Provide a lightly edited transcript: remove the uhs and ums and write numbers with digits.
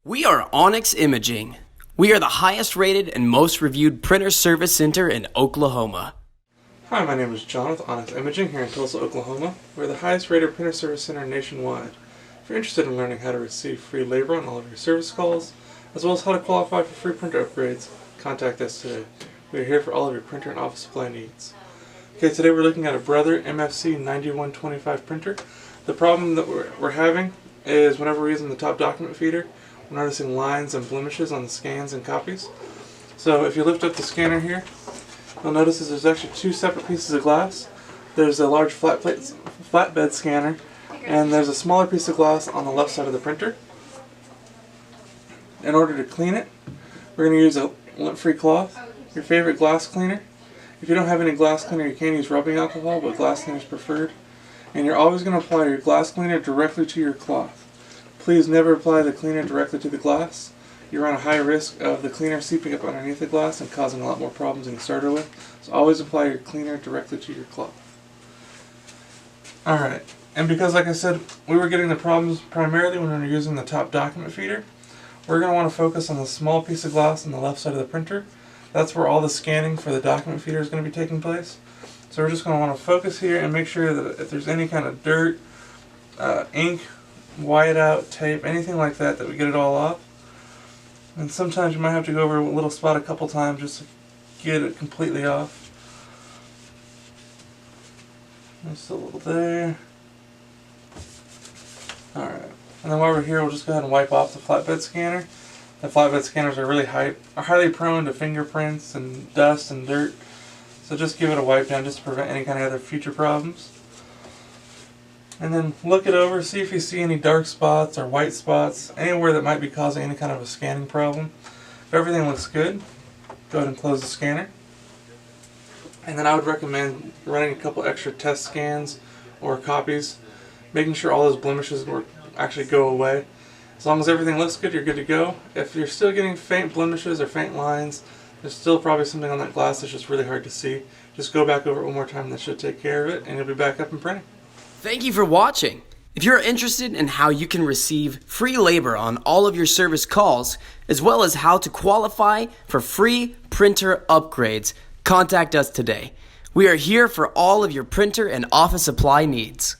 We are Onyx Imaging. We are the highest rated and most reviewed printer service center in Oklahoma. Hi, my name is John with Onyx Imaging here in Tulsa, Oklahoma. We're the highest rated printer service center nationwide. If you're interested in learning how to receive free labor on all of your service calls, as well as how to qualify for free printer upgrades, contact us today. We are here for all of your printer and office supply needs. Okay, today we're looking at a Brother MFC 9125 printer. The problem that we're having is whenever we're using the top document feeder, we're noticing lines and blemishes on the scans and copies. So if you lift up the scanner here, you'll notice that there's actually two separate pieces of glass. There's a large flatbed scanner, and there's a smaller piece of glass on the left side of the printer. In order to clean it, we're going to use a lint-free cloth, your favorite glass cleaner. If you don't have any glass cleaner, you can use rubbing alcohol, but glass cleaner is preferred. And you're always going to apply your glass cleaner directly to your cloth. Please never apply the cleaner directly to the glass. You run a high risk of the cleaner seeping up underneath the glass and causing a lot more problems than you started with. So always apply your cleaner directly to your cloth. Alright, and because like I said, we were getting the problems primarily when we were using the top document feeder, we're going to want to focus on the small piece of glass on the left side of the printer. That's where all the scanning for the document feeder is going to be taking place. So we're just going to want to focus here and make sure that if there's any kind of dirt, ink, whiteout, tape, anything like that, that we get it all off. And sometimes you might have to go over a little spot a couple times just to get it completely off. Just a little there. Alright. And then while we're here, we'll just go ahead and wipe off the flatbed scanner. The flatbed scanners are highly prone to fingerprints and dust and dirt. So just give it a wipe down just to prevent any kind of other future problems. And then look it over, see if you see any dark spots or white spots, anywhere that might be causing any kind of a scanning problem. If everything looks good, go ahead and close the scanner. And then I would recommend running a couple extra test scans or copies, making sure all those blemishes actually go away. As long as everything looks good, you're good to go. If you're still getting faint blemishes or faint lines, there's still probably something on that glass that's just really hard to see. Just go back over it one more time, that should take care of it, and you'll be back up and printing. Thank you for watching. If you're interested in how you can receive free labor on all of your service calls, as well as how to qualify for free printer upgrades, contact us today. We are here for all of your printer and office supply needs.